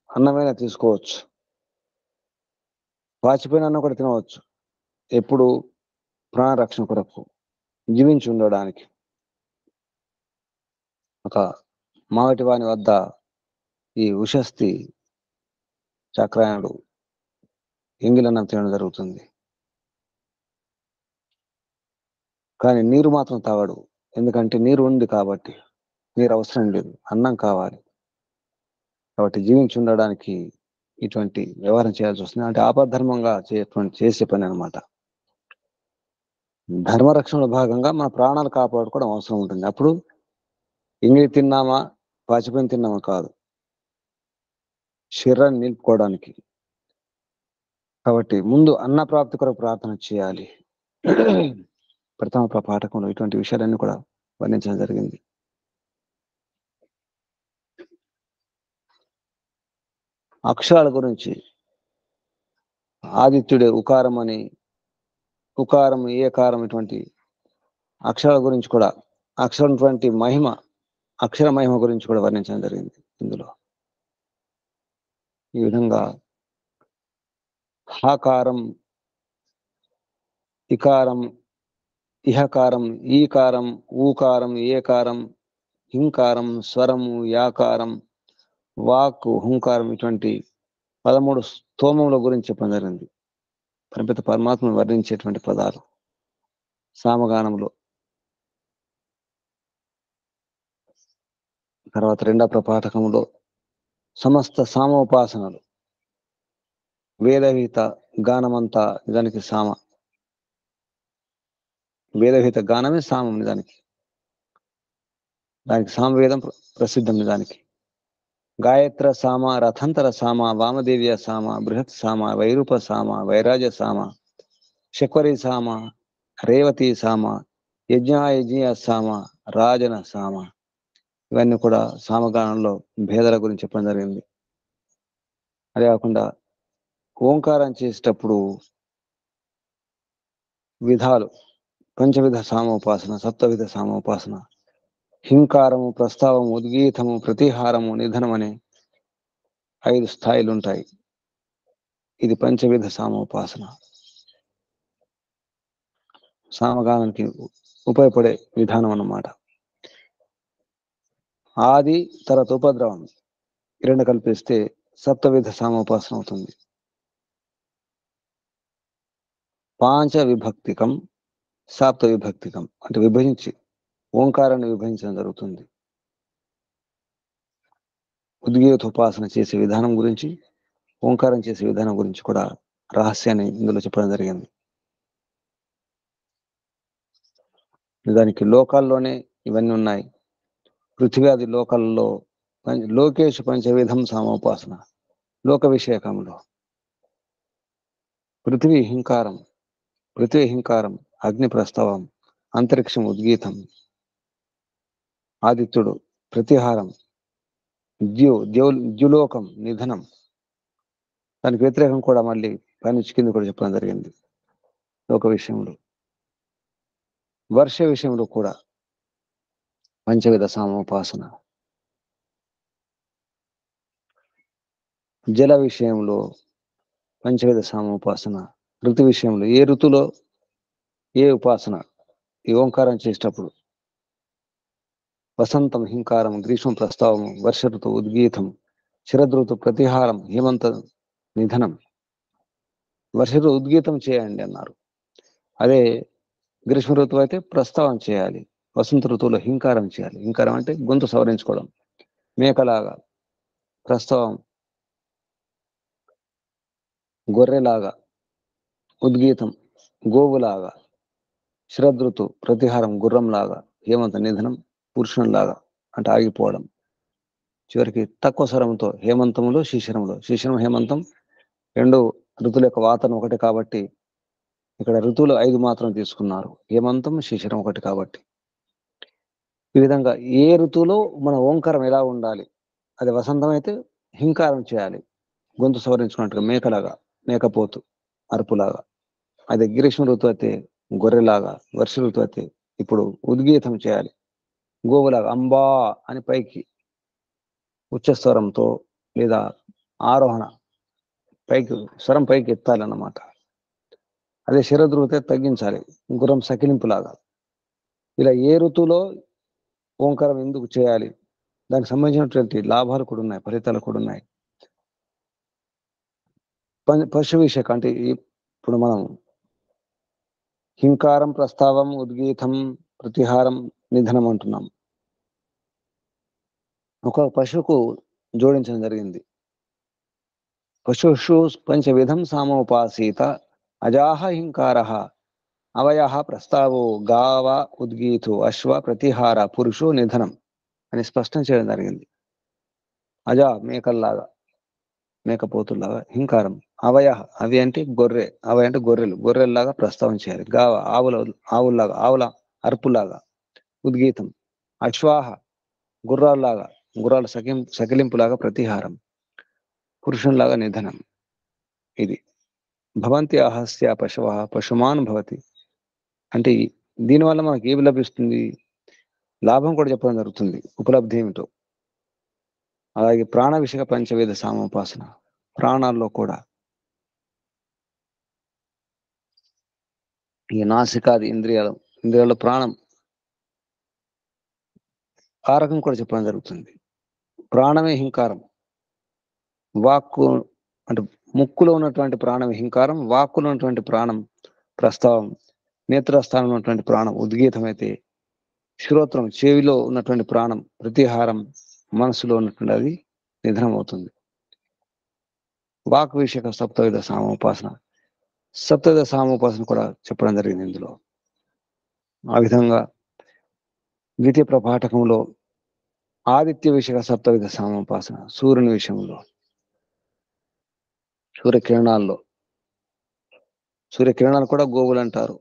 అన్నమైనా తీసుకోవచ్చు, వాచిపోయిన అన్నం కూడా తినవచ్చు. ఎప్పుడు? ప్రాణరక్షణ కొరకు, జీవించి ఉండడానికి. ఒక మావటి వాని వద్ద ఈ ఉషస్థి చక్రాయనుడు ఎంగిలన్నం తినడం జరుగుతుంది. కానీ నీరు మాత్రం తాగడు. ఎందుకంటే నీరు ఉంది కాబట్టి. నీరు అవసరం లేదు, అన్నం కావాలి. కాబట్టి జీవించి ఉండడానికి ఇటువంటి వ్యవహారం చేయాల్సి వస్తుంది. అంటే ఆపద్ధర్మంగా చేసే పని అనమాట. ధర్మరక్షణలో భాగంగా మన ప్రాణాలు కాపాడుకోవడం అవసరం ఉంటుంది. అప్పుడు ఎంగిలి తిన్నామా, వాచిపోయిన తిన్నామా కాదు, శరీరాన్ని నిలుపుకోవడానికి. కాబట్టి ముందు అన్న ప్రాప్తి కొరకు ప్రార్థన చేయాలి. ప్రథమ పాఠకంలో ఇటువంటి విషయాలన్నీ కూడా వర్ణించడం జరిగింది. అక్షరాల గురించి ఆదిత్యుడే ఉకారం అని, ఉకారం, ఏకారం, ఇటువంటి అక్షరాల గురించి కూడా అక్షరం మహిమ, అక్షర మహిమ గురించి కూడా వర్ణించడం జరిగింది ఇందులో. ఈ విధంగా హాకారం, ఇకారం, ఇహకారం, ఈకారం, ఊకారం, ఏకారం, హింకారం, స్వరము, యాకారం, వాక్, హుంకారం ఇటువంటి 13 స్తోమముల గురించి చెప్పడం జరిగింది. పరిమిత పరమాత్మను వర్ణించేటువంటి పదాలు సామగానంలో. తర్వాత రెండవ ప్రపాఠకంలో సమస్త సామోపాసనలు, వేదవిహిత గానమంతా నిజానికి సామ, వేదవిహిత గానమే సామం నిజానికి. దానికి సామవేదం ప్రసిద్ధం నిజానికి. గాయత్ర సామ, రథంతర సామ, వామదేవ్య సామ, బృహత్ సామ, వైరూప సామ, వైరాజ సామ, శక్వరి సామ, రేవతి సామ, యజ్ఞ సామ, రాజన సామ, ఇవన్నీ కూడా సామగానంలో భేదాల గురించి చెప్పడం జరిగింది. అదే కాకుండా ఓంకారం చేసేటప్పుడు విధాలు, పంచవిధ సామోపాసన, సప్తవిధ సామోపాసన, హింకారము, ప్రస్తావము, ఉద్గీతము, ప్రతిహారము, నిధనం అనే 5 స్థాయిలు ఉంటాయి. ఇది పంచవిధ సామోపాసన. సామగానానికి ఉపయోగపడే విధానం అన్నమాట. ఆది తర్వాత ఉపద్రవం ఈ రెండు కల్పిస్తే సప్తవిధ సామోపాసన అవుతుంది. పాంచ విభక్తికం, సాప్త విభక్తికం అంటే విభజించి ఓంకారాన్ని విభజించడం జరుగుతుంది. ఉద్గీతోపాసన చేసే విధానం గురించి, ఓంకారం చేసే విధానం గురించి కూడా రహస్యాన్ని ఇందులో చెప్పడం జరిగింది. దానికి లోకాల్లోనే ఇవన్నీ ఉన్నాయి. పృథ్వీయాది లోకాలలో లోకేషు పంచవిధం సామోపాసన, లోక విషయకంలో పృథ్వీ హింకారం, అగ్ని ప్రస్తావం, అంతరిక్షం ఉద్గీతం, ఆదిత్యుడు ప్రతిహారం, ద్యులోకం నిధనం. దానికి వ్యతిరేకం కూడా మళ్ళీ పైనుంచి కింద కూడా చెప్పడం జరిగింది. లోక విషయంలో, వర్ష విషయంలో కూడా పంచవిధ సామోపాసన, జల విషయంలో పంచవిధ సామోపాసన, ఋతు విషయంలో ఏ ఋతులో ఏ ఉపాసన. ఈ ఓంకారం చేసేటప్పుడు వసంతం హింకారం, గ్రీష్మం ప్రస్తావము, వర్ష ఋతు ఉద్గీతం, శరదృతు ప్రతిహారం, హేమంత నిధనం. వర్ష ఋతు ఉద్గీతం చేయండి అన్నారు. అదే గ్రీష్మ ఋతువు అయితే ప్రస్తావం చేయాలి. వసంత ఋతువులో హింకారం చేయాలి. హింకారం అంటే గొంతు సవరించుకోవడం, మేకలాగా. ప్రస్తావం గొర్రెలాగా, ఉద్గీతం గోవులాగా, శరదృతు ప్రతిహారం గుర్రంలాగా, హేమంత నిధనం పురుషునిలాగా అంటే ఆగిపోవడం. చివరికి తక్కువ స్వరంతో హేమంతంలో శిశిరంలో, శిశిరం హేమంతం 2 ఋతువుల యొక్క వాతావరణం ఒకటి కాబట్టి ఇక్కడ ఋతువులు 5 మాత్రం తీసుకున్నారు. హేమంతం శిశిరం ఒకటి కాబట్టి. ఈ విధంగా ఏ ఋతువులో మన ఓంకారం ఎలా ఉండాలి. అది వసంతం అయితే హింకారం చేయాలి, గొంతు సవరించుకున్నట్టుగా మేకలాగా, మేకపోతు అరుపులాగా. అదే గ్రీష్మ ఋతువు అయితే గొర్రెలాగా, వర్ష ఋతువు అయితే ఇప్పుడు ఉద్గీతం చేయాలి, గోవులాగా అంబా అని పైకి ఉచ్చస్వరంతో లేదా ఆరోహణ పైకి స్వరం పైకి ఎత్తాలన్నమాట. అదే శరదృతే తగ్గించాలి, గుర్రం సకిలింపులాగా. ఇలా ఏ ఋతువులో ఓంకారం ఎందుకు చేయాలి, దానికి సంబంధించినటువంటి లాభాలు కూడా ఉన్నాయి, ఫలితాలు కూడా ఉన్నాయి. పశు విషయక అంటే ఇప్పుడు మనం హింకారం, ప్రస్తావం, ఉద్గీతం, ప్రతిహారం, నిధనం అంటున్నాం. ఒక పశువుకు జోడించడం జరిగింది. పశుషు పంచవిధం సామోపాసీత అజాహ హింకార అవయ ప్రస్తావో గావ ఉద్గీతు అశ్వ ప్రతిహార పురుషో నిధనం అని స్పష్టం చేయడం జరిగింది. అజా మేకల్లాగా, మేకపోతుల్లాగా, హింకారం అవయ, అవి అంటే గొర్రె, అవయ అంటే గొర్రెలు, గొర్రెల్లాగా ప్రస్తావన చేయాలి. గావ ఆవుల్లాగా, ఆవుల అరుపులాగా. ఉద్గీతం అశ్వాహ గుర్రాల్లాగా, గుర్రాలు సకిలింపులాగా ప్రతిహారం, పురుషునిలాగా నిధనం. ఇది భవంతి అహస్య పశువ పశుమాన్ భవతి అంటే దీనివల్ల మనకి ఏమి లభిస్తుంది. లాభం కూడా చెప్పడం జరుగుతుంది, ఉపలబ్ధి ఏమిటో. అలాగే ప్రాణ విషయ పంచవేద సామోపాసన, ప్రాణాల్లో కూడా ఈ నాసికాది ఇంద్రియాల ప్రాణం ఆ రకం కూడా చెప్పడం జరుగుతుంది. ప్రాణమే హింకారం. వాక్కు అంటే ముక్కులో ఉన్నటువంటి ప్రాణం హింకారం, వాక్కులో ఉన్నటువంటి ప్రాణం ప్రస్తావం, నేత్రస్థానంలో ఉన్నటువంటి ప్రాణం ఉద్గీతమైతే, శ్రోత్రం చెవిలో ఉన్నటువంటి ప్రాణం ప్రతిహారం, మనసులో ఉన్నటువంటి అది నిధనం అవుతుంది. వాక్ విషయక సప్తవిధ సామోపాసన, సప్తవిధ సామోపాసన కూడా చెప్పడం జరిగింది ఇందులో. ఆ విధంగా ద్వితీయ ప్రపాఠకంలో ఆదిత్య విషయక సప్తవిధ సామోపాసన, సూర్యుని విషయంలో, సూర్యకిరణాల్లో, సూర్యకిరణాలు కూడా గోవులు అంటారు.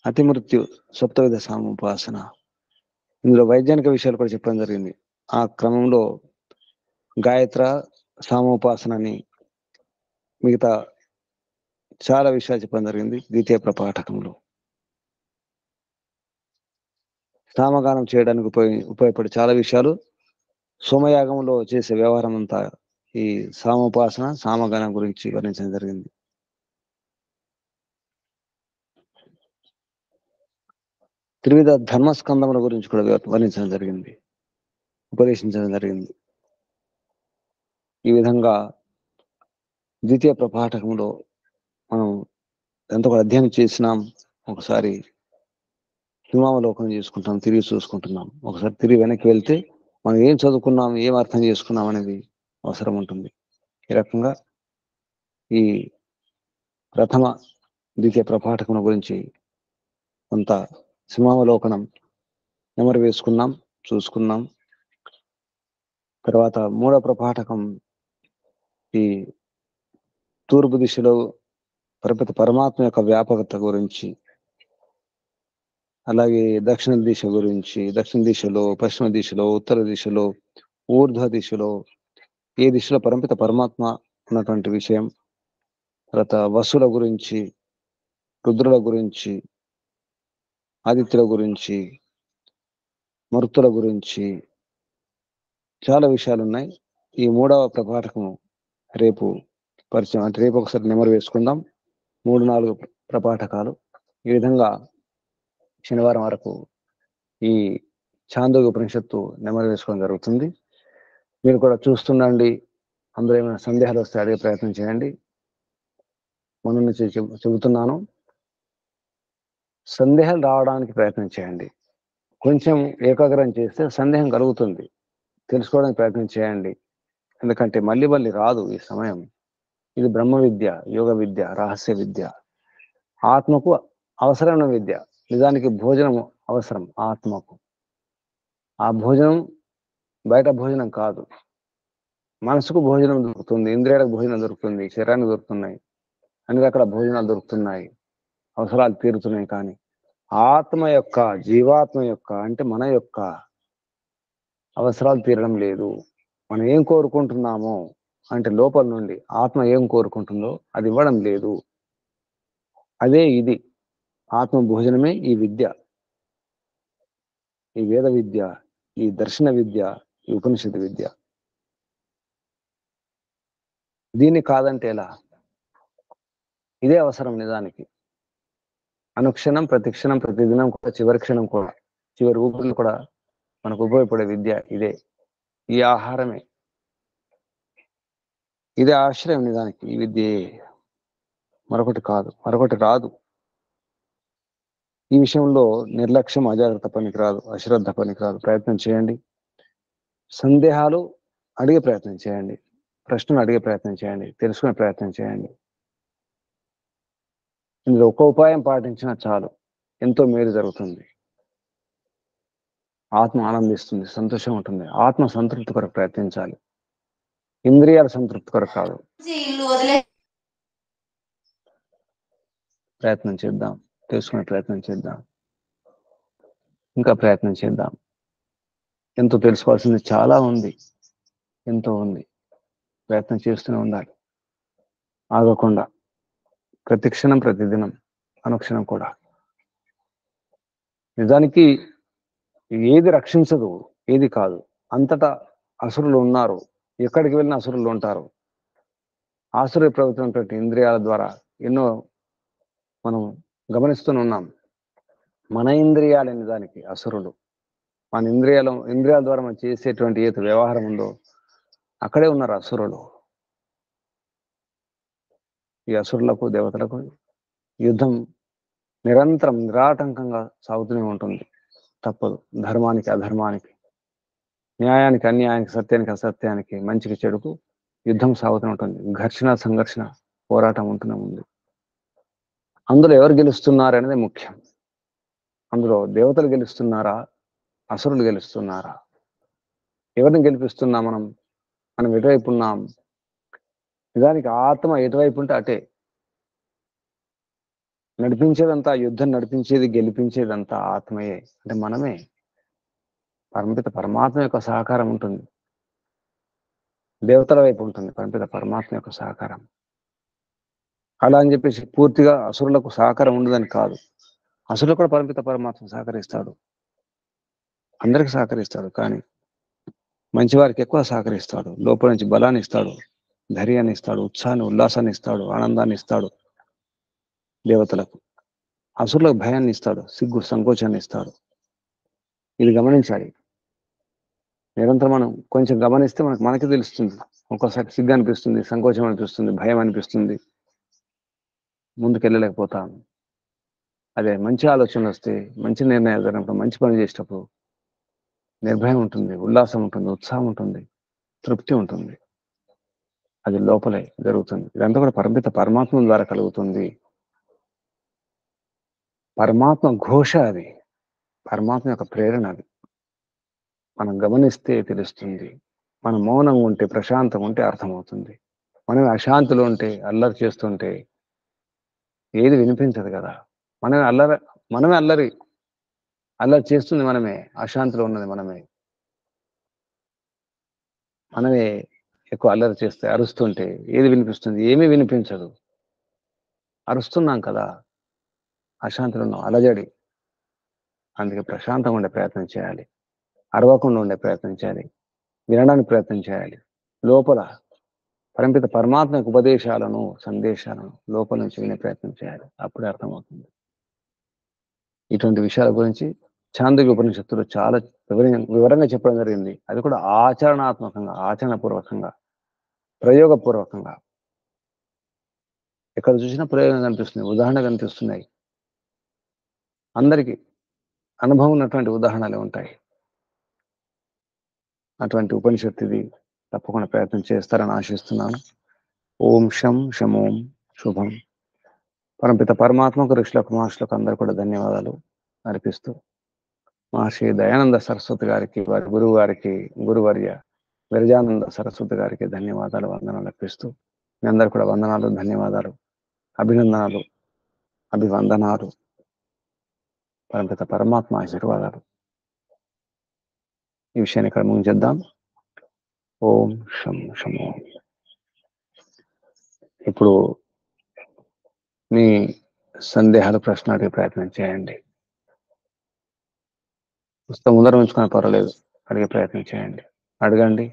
అతి మృత్యు సప్తవిధ సామోపాసన, ఇందులో వైజ్ఞానిక విషయాలు కూడా చెప్పడం జరిగింది. ఆ క్రమంలో గాయత్ర సామోపాసనని మిగతా చాలా విషయాలు చెప్పడం జరిగింది. ద్వితీయ ప్రపాఠకంలో సామగానం చేయడానికి ఉపయోగపడే చాలా విషయాలు, సోమయాగంలో చేసే వ్యవహారం అంతా ఈ సామోపాసన సామగానం గురించి వర్ణించడం జరిగింది. త్రివిధ ధర్మస్కందముల గురించి కూడా వర్ణించడం జరిగింది, ఉపదేశించడం జరిగింది. ఈ విధంగా ద్వితీయ ప్రపాఠకంలో మనం ఎంత కూడా అధ్యయనం చేసినాం. ఒకసారి హిమావలోకనం చేసుకుంటాం, తిరిగి చూసుకుంటున్నాం. ఒకసారి తిరిగి వెనక్కి వెళ్తే మనం ఏం చదువుకున్నాం, ఏం అర్థం చేసుకున్నాం అనేది అవసరం ఉంటుంది. ఈ రకంగా ఈ ప్రథమ ద్వితీయ ప్రపాఠకం గురించి కొంత సింహావలోకనం నెమరు వేసుకున్నాం, చూసుకున్నాం. తర్వాత మూడవ ప్రపాఠకం ఈ తూర్పు దిశలో పరమాత్మ యొక్క వ్యాపకత గురించి, అలాగే దక్షిణ దిశ గురించి, దక్షిణ దిశలో, పశ్చిమ దిశలో, ఉత్తర దిశలో, ఊర్ధ్వ దిశలో ఏ దిశలో పరమాత్మ ఉన్నటువంటి విషయం, తర్వాత వసుల గురించి, రుద్రుల గురించి, ఆదిత్యుల గురించి, మరుతుల గురించి చాలా విషయాలు ఉన్నాయి. ఈ మూడవ ప్రపాఠకము రేపు పరిచయం, అంటే రేపు ఒకసారి నెమరు వేసుకుందాం. 3-4 ప్రపాఠకాలు. ఈ విధంగా శనివారం వరకు ఈ ఛాందోగ్య ఉపనిషత్తు నెమరు వేసుకోవడం జరుగుతుంది. మీరు కూడా చూస్తుండండి. అందులో ఏమైనా సందేహాలు వస్తే అడిగే ప్రయత్నం చేయండి. మొన్న నుంచి చెబుతున్నాను, సందేహాలు రావడానికి ప్రయత్నం చేయండి. కొంచెం ఏకాగ్రం చేస్తే సందేహం కలుగుతుంది, తెలుసుకోవడానికి ప్రయత్నం చేయండి. ఎందుకంటే మళ్ళీ రాదు ఈ సమయం. ఇది బ్రహ్మ విద్య, యోగ విద్య, రహస్య విద్య, ఆత్మకు అవసరమైన విద్య. నిజానికి భోజనం అవసరం ఆత్మకు. ఆ భోజనం బయట భోజనం కాదు. మనసుకు భోజనం దొరుకుతుంది, ఇంద్రియాలకు భోజనం దొరుకుతుంది, శరీరానికి దొరుకుతున్నాయి, అన్ని రకాల భోజనాలు దొరుకుతున్నాయి, అవసరాలు తీరుతున్నాయి. కానీ ఆత్మ యొక్క, జీవాత్మ యొక్క, అంటే మన యొక్క అవసరాలు తీరడం లేదు. మనం ఏం కోరుకుంటున్నామో, అంటే లోపల నుండి ఆత్మ ఏం కోరుకుంటుందో అది ఇవ్వడం లేదు. అదే ఇది ఆత్మ భోజనమే ఈ విద్య, ఈ వేద విద్య, ఈ దర్శన విద్య, ఈ ఉపనిషత్తు విద్య. దీన్ని కాదంటే ఎలా? ఇదే అవసరం నిజానికి. అనుక్షణం, ప్రతిక్షణం, ప్రతిదినం కూడా, చివరి క్షణం కూడా, చివరి ఊపిరిలో కూడా మనకు ఉపయోగపడే విద్య ఇదే. ఈ ఆహారమే, ఇదే ఆశ్రయం నిజానికి. ఈ విద్య మరొకటి కాదు, మరొకటి రాదు. ఈ విషయంలో నిర్లక్ష్యం, అజాగ్రత్త పనికిరాదు, అశ్రద్ధ పనికిరాదు. ప్రయత్నం చేయండి. సందేహాలు అడిగే ప్రయత్నం చేయండి, ప్రశ్నలు అడిగే ప్రయత్నం చేయండి, తెలుసుకునే ప్రయత్నం చేయండి. ఇందులో ఒక ఉపాయం పాటించినా చాలు, ఎంతో మేలు జరుగుతుంది. ఆత్మ ఆనందిస్తుంది, సంతోషం ఉంటుంది. ఆత్మ సంతృప్తి కొరకు ప్రయత్నించాలి, ఇంద్రియాల సంతృప్తి కొరకు కాదు. ప్రయత్నం చేద్దాం, తెలుసుకునే ప్రయత్నం చేద్దాం, ఇంకా ప్రయత్నం చేద్దాం. ఎంతో తెలుసుకోవాల్సింది చాలా ఉంది, ఎంతో ఉంది. ప్రయత్నం చేస్తూనే ఉండాలి, ఆగకుండా. ప్రతి క్షణం, ప్రతిదినం, అనుక్షణం కూడా. నిజానికి ఏది రక్షించదు, ఏది కాదు. అంతటా అసురులు ఉన్నారు. ఎక్కడికి వెళ్ళిన అసురులు ఉంటారు. ఆసుర ప్రవృత్తి ఇంద్రియాల ద్వారా ఎన్నో మనం గమనిస్తూనే ఉన్నాం. మన ఇంద్రియాలే నిజానికి అసురులు. మన ఇంద్రియాల ద్వారా మనం చేసేటువంటి ఏది వ్యవహారం ఉందో అక్కడే ఉన్నారు అసురులు. ఈ అసురులకు దేవతలకు యుద్ధం నిరంతరం నిరాటంకంగా సాగుతూనే ఉంటుంది. తప్పదు. ధర్మానికి అధర్మానికి, న్యాయానికి అన్యాయానికి, సత్యానికి అసత్యానికి, మంచికి చెడుకు యుద్ధం సాగుతూనే ఉంటుంది. ఘర్షణ, సంఘర్షణ, పోరాటం ఉంటూనే ఉంది. అందులో ఎవరు గెలుస్తున్నారనేది ముఖ్యం. అందులో దేవతలు గెలుస్తున్నారా, అసురులు గెలుస్తున్నారా? ఎవరిని గెలిపిస్తున్నాం మనం? మనం ఎటువైపు ఉన్నాం? నిజానికి ఆత్మ ఎటువైపు ఉంటే అటే. నడిపించేదంతా, యుద్ధం నడిపించేది, గెలిపించేదంతా ఆత్మయే, అంటే మనమే. పరమపిత పరమాత్మ యొక్క సహకారం ఉంటుంది. దేవతల వైపు ఉంటుంది పరమపిత పరమాత్మ యొక్క సహకారం. అలా అని చెప్పేసి పూర్తిగా అసురులకు సహకారం ఉండదని కాదు. అసురులు కూడా పరమపిత పరమాత్మ సహకరిస్తాడు, అందరికి సహకరిస్తాడు. కానీ మంచివారికి ఎక్కువ సహకరిస్తాడు. లోపల నుంచి బలాన్ని ఇస్తాడు, ధైర్యాన్ని ఇస్తాడు, ఉత్సాహాన్ని, ఉల్లాసాన్ని ఇస్తాడు, ఆనందాన్ని ఇస్తాడు దేవతలకు. అసురులకు భయాన్ని ఇస్తాడు, సిగ్గు సంకోచాన్ని ఇస్తాడు. ఇది గమనించాలి. నిరంతరం మనం కొంచెం గమనిస్తే మనకి తెలుస్తుంది. ఒక్కోసారి సిగ్గు అనిపిస్తుంది, సంకోచం అనిపిస్తుంది, భయం అనిపిస్తుంది, ముందుకెళ్ళలేకపోతాం. అదే మంచి ఆలోచనలు వస్తే, మంచి నిర్ణయాలు జరిగినప్పుడు, మంచి పని చేసేటప్పుడు నిర్భయం ఉంటుంది, ఉల్లాసం ఉంటుంది, ఉత్సాహం ఉంటుంది, తృప్తి ఉంటుంది. అది లోపలే జరుగుతుంది. ఇదంతా కూడా పరమపిత పరమాత్మ ద్వారా కలుగుతుంది. పరమాత్మ ఘోష అది, పరమాత్మ యొక్క ప్రేరణ అది. మనం గమనిస్తే తెలుస్తుంది. మనం మౌనంగా ఉంటే, ప్రశాంతంగా ఉంటే అర్థమవుతుంది. మనం అశాంతిలో ఉంటే, అల్లరి చేస్తుంటే ఏది వినిపించదు కదా. మనమే అల్లరి చేస్తుంది మనమే. అశాంతిలో ఉన్నది మనమే. మనమే ఎక్కువ అల్లరి చేస్తే, అరుస్తుంటే ఏది వినిపిస్తుంది? ఏమీ వినిపించదు. అరుస్తున్నాం కదా, అశాంతిలో ఉన్నాం, అలజడి. అందుకే ప్రశాంతంగా ఉండే ప్రయత్నం చేయాలి, అరవకుండా ఉండే ప్రయత్నం చేయాలి, వినడానికి ప్రయత్నం చేయాలి. లోపల పరమపిత పరమాత్మ యొక్క ఉపదేశాలను, సందేశాలను లోపల నుంచి వినే ప్రయత్నం చేయాలి. అప్పుడే అర్థమవుతుంది. ఇటువంటి విషయాల గురించి చాంద్రోగ్య ఉపనిషత్తులు చాలా వివరంగా చెప్పడం జరిగింది. అది కూడా ఆచరణాత్మకంగా, ఆచరణపూర్వకంగా, ప్రయోగపూర్వకంగా. ఎక్కడ చూసినా ప్రయోగం కనిపిస్తుంది, ఉదాహరణ కనిపిస్తున్నాయి. అందరికీ అనుభవం ఉన్నటువంటి ఉదాహరణలే ఉంటాయి. అటువంటి ఉపనిషత్తు ఇది. తప్పకుండా ప్రయత్నం చేస్తారని ఆశిస్తున్నాను. ఓం శం శమోం శుభం. పరమపిత పరమాత్మకు, ఋషులకు, మహర్షులకు అందరూ కూడా ధన్యవాదాలు అర్పిస్తూ, మహర్షి దయానంద సరస్వతి గారికి, వారి గురువు గారికి, గురువర్య విరజానంద సరస్వతి గారికి ధన్యవాదాలు, వందనాలు అర్పిస్తూ, మీ అందరు కూడా వందనాలు, ధన్యవాదాలు, అభినందనాలు, అభివందనాలు, పరమపిత పరమాత్మ ఆశీర్వాదాలు. ఈ విషయాన్ని ఇక్కడ ముగించేద్దాం. ఓం శం శమో. ఇప్పుడు మీ సందేహాలు, ప్రశ్న అడిగే ప్రయత్నం చేయండి. పుస్తకం ముందర ఉంచుకున్న పర్వాలేదు, అడిగే ప్రయత్నం చేయండి, అడగండి.